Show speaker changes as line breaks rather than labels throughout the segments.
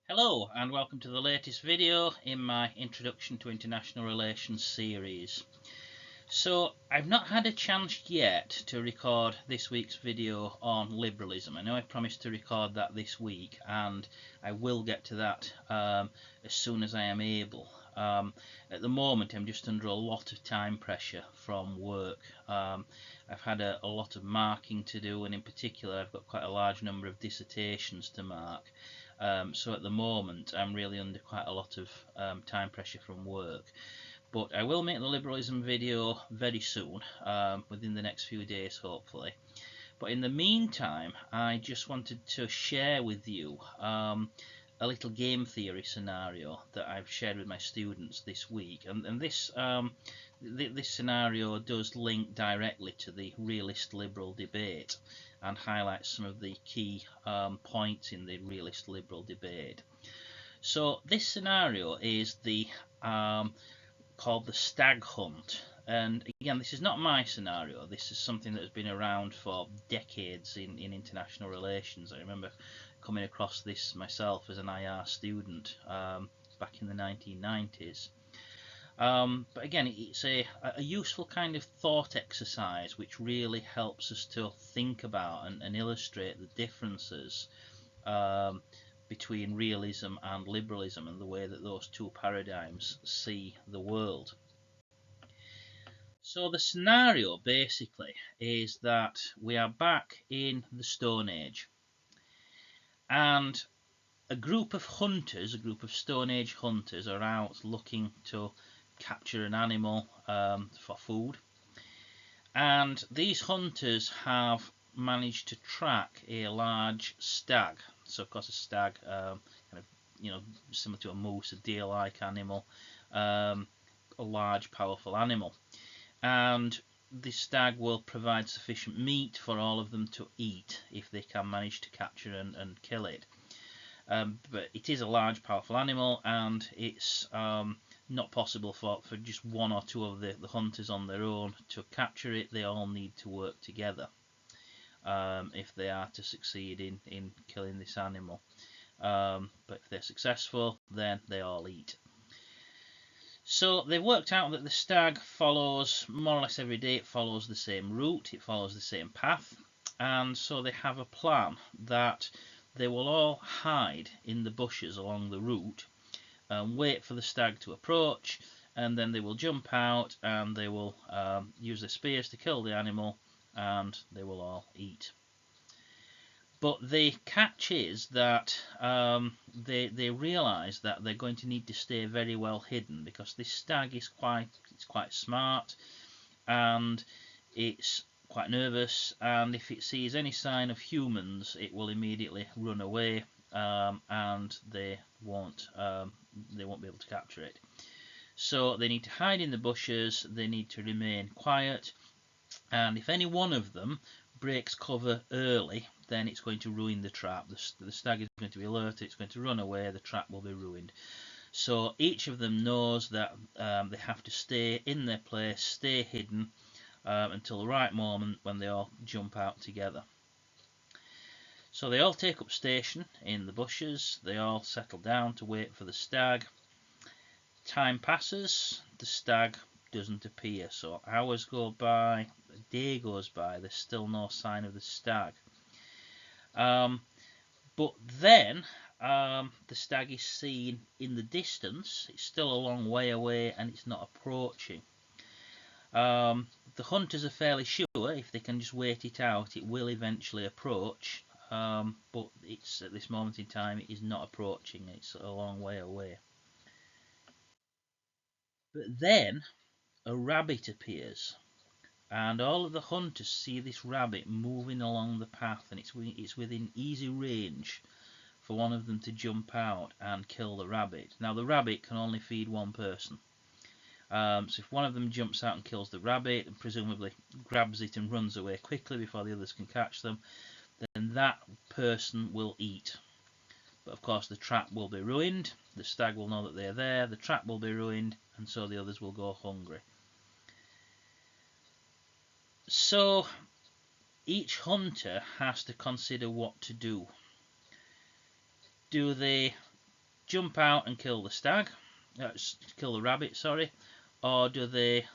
Hello and welcome to the latest video in my Introduction to International Relations series. So I've not had a chance yet to record this week's video on liberalism. I know I promised to record that this week and I will get to that as soon as I am able. At the moment I'm just under a lot of time pressure from work. I've had a lot of marking to do, and in particular I've got quite a large number of dissertations to mark. So at the moment I'm really under quite a lot of time pressure from work. But I will make the liberalism video very soon, within the next few days hopefully. But in the meantime, I just wanted to share with you a little game theory scenario that I've shared with my students this week. And this scenario does link directly to the realist-liberal debate and highlights some of the key points in the realist-liberal debate. So this scenario is called the Stag Hunt, and again this is not my scenario. This is something that has been around for decades in international relations. I remember coming across this myself as an IR student back in the 1990s. But again, it's a useful kind of thought exercise which really helps us to think about and illustrate the differences between realism and liberalism and the way that those two paradigms see the world. So the scenario basically is that we are back in the Stone Age, and a group of hunters, a group of Stone Age hunters, are out looking to capture an animal for food, and these hunters have managed to track a large stag. So of course a stag, kind of, similar to a moose, a deer-like animal, a large powerful animal, and the stag will provide sufficient meat for all of them to eat if they can manage to capture and kill it. But it is a large powerful animal, and it's not possible for just one or two of the hunters on their own to capture it. They all need to work together if they are to succeed in killing this animal. But if they're successful, then they all eat. So they've worked out that the stag follows, more or less every day, it follows the same route, it follows the same path, and so they have a plan that they will all hide in the bushes along the route and wait for the stag to approach, and then they will jump out and they will use their spears to kill the animal, and they will all eat. But the catch is that they realise that they're going to need to stay very well hidden, because this stag is quite smart, and it's quite nervous, and if it sees any sign of humans it will immediately run away, and they won't be able to capture it. So they need to hide in the bushes, they need to remain quiet, and if any one of them breaks cover early, then it's going to ruin the trap. The stag is going to be alerted, it's going to run away, the trap will be ruined. So each of them knows that they have to stay in their place, stay hidden until the right moment when they all jump out together. So they all take up station in the bushes, they all settle down to wait for the stag. Time passes, the stag doesn't appear, so hours go by, a day goes by, there's still no sign of the stag. But then the stag is seen in the distance. It's still a long way away and it's not approaching. The hunters are fairly sure if they can just wait it out, it will eventually approach, but it's at this moment in time it is not approaching, it's a long way away. But then a rabbit appears, and all of the hunters see this rabbit moving along the path, and it's within easy range for one of them to jump out and kill the rabbit. Now the rabbit can only feed one person, so if one of them jumps out and kills the rabbit and presumably grabs it and runs away quickly before the others can catch them, then that person will eat. But of course the trap will be ruined, the stag will know that they're there, the trap will be ruined, and so the others will go hungry. So each hunter has to consider what to do. Do they jump out and kill the stag, kill the rabbit, sorry, or do they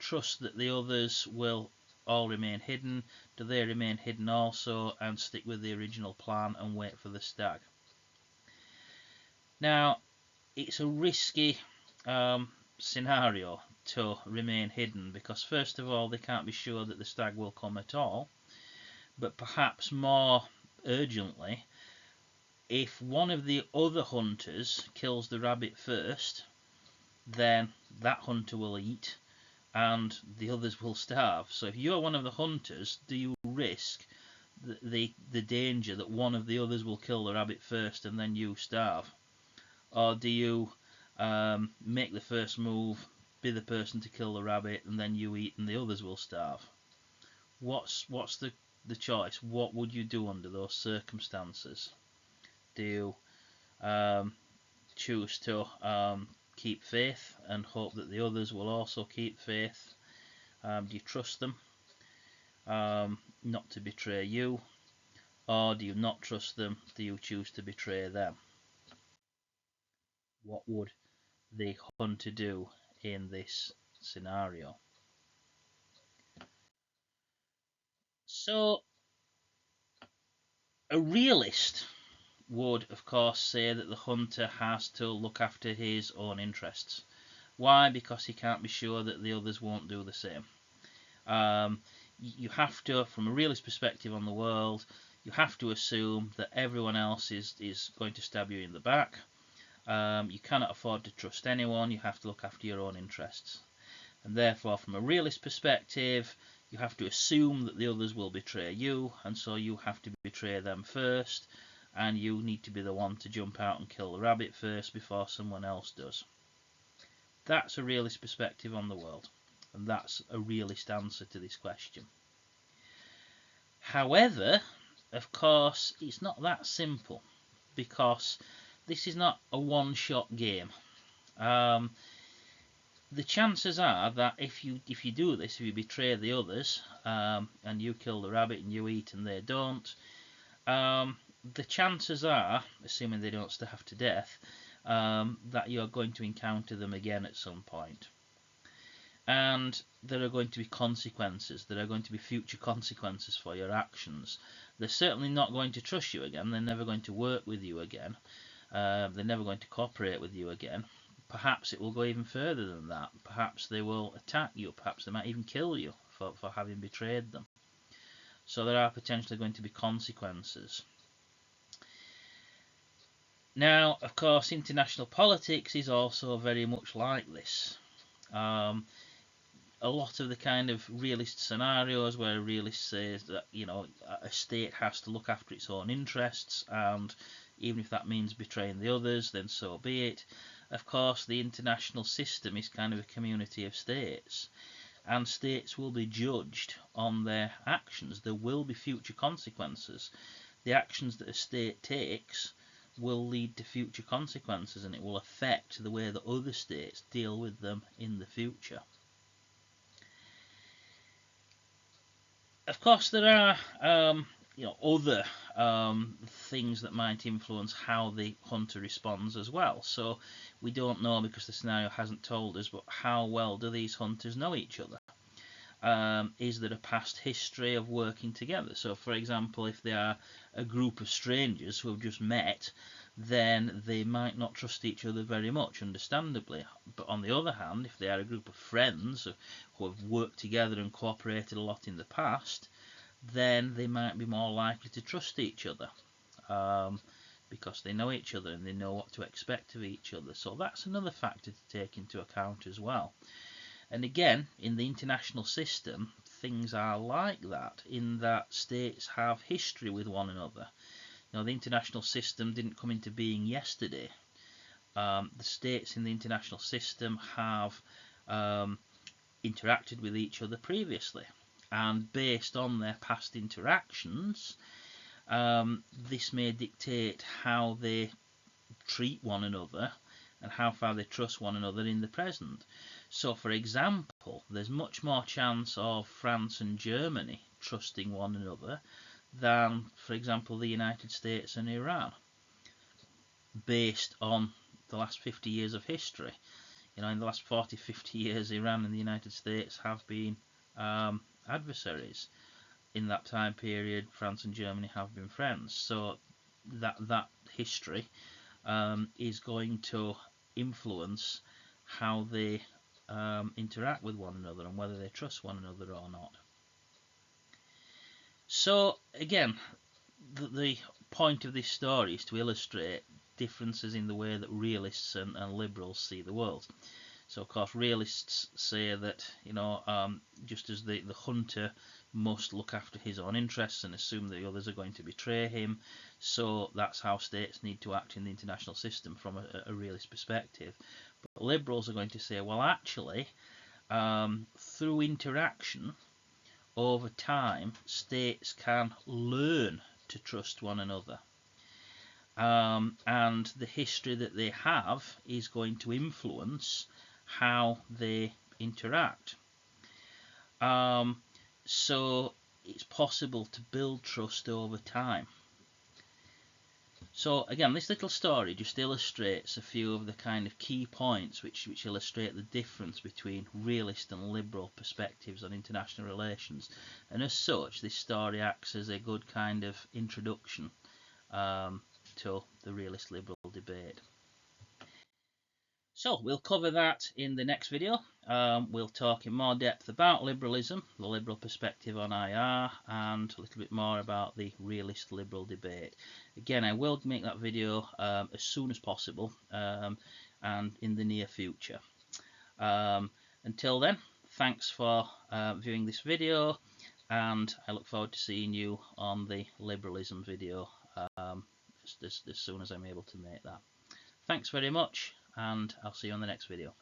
trust that the others will all remain hidden? Do they remain hidden also and stick with the original plan and wait for the stag? Now, it's a risky scenario to remain hidden because, first of all, they can't be sure that the stag will come at all, but perhaps more urgently, if one of the other hunters kills the rabbit first, then that hunter will eat and the others will starve. So if you're one of the hunters, do you risk the danger that one of the others will kill the rabbit first and then you starve? Or do you make the first move, be the person to kill the rabbit, and then you eat and the others will starve? What's the choice? What would you do under those circumstances? Do you choose to keep faith and hope that the others will also keep faith? Do you trust them not to betray you? Or do you not trust them? Do you choose to betray them? What would the hunter do in this scenario? So, a realist would, of course, say that the hunter has to look after his own interests. Why? Because he can't be sure that the others won't do the same. You have to, from a realist perspective on the world, you have to assume that everyone else is going to stab you in the back. You cannot afford to trust anyone. You have to look after your own interests. And therefore, from a realist perspective, you have to assume that the others will betray you, and so you have to betray them first, and you need to be the one to jump out and kill the rabbit first before someone else does. That's a realist perspective on the world, and that's a realist answer to this question. However, of course, it's not that simple, because this is not a one-shot game. The chances are that if you do this, if you betray the others, and you kill the rabbit and you eat and they don't, the chances are, assuming they don't starve to death, that you're going to encounter them again at some point. And there are going to be consequences. There are going to be future consequences for your actions. They're certainly not going to trust you again. They're never going to work with you again. They're never going to cooperate with you again. Perhaps it will go even further than that. Perhaps they will attack you. Perhaps they might even kill you for having betrayed them. So there are potentially going to be consequences. Now, of course, international politics is also very much like this. A lot of the kind of realist scenarios where a realist says that, you know, a state has to look after its own interests, and even if that means betraying the others, then so be it. Of course, the international system is kind of a community of states, and states will be judged on their actions. There will be future consequences. The actions that a state takes will lead to future consequences, and it will affect the way that other states deal with them in the future. Of course, there are other things that might influence how the hunter responds as well. So we don't know, because the scenario hasn't told us, but how well do these hunters know each other? Is there a past history of working together? So, for example, if they are a group of strangers who have just met, then they might not trust each other very much, understandably. But on the other hand, if they are a group of friends who have worked together and cooperated a lot in the past, then they might be more likely to trust each other, because they know each other and they know what to expect of each other. So that's another factor to take into account as well. And again, in the international system, things are like that, in that states have history with one another. You know, the international system didn't come into being yesterday. The states in the international system have interacted with each other previously, and based on their past interactions, this may dictate how they treat one another and how far they trust one another in the present. So, for example, there's much more chance of France and Germany trusting one another than, for example, the United States and Iran. based on the last 50 years of history. You know, in the last 40, 50 years, Iran and the United States have been adversaries. In that time period, France and Germany have been friends. So that history is going to influence how they interact with one another and whether they trust one another or not. So again, the point of this story is to illustrate differences in the way that realists and liberals see the world. So of course realists say that, you know, just as the hunter must look after his own interests and assume that the others are going to betray him, so that's how states need to act in the international system from a realist perspective. But liberals are going to say, well actually, through interaction over time, states can learn to trust one another. And the history that they have is going to influence how they interact. So it's possible to build trust over time. So again, this little story just illustrates a few of the kind of key points which illustrate the difference between realist and liberal perspectives on international relations. And as such, this story acts as a good kind of introduction to the realist-liberal debate. So we'll cover that in the next video. We'll talk in more depth about liberalism, the liberal perspective on IR, and a little bit more about the realist-liberal debate. Again, I will make that video as soon as possible and in the near future. Until then, thanks for viewing this video, and I look forward to seeing you on the liberalism video as soon as I'm able to make that. Thanks very much, and I'll see you on the next video.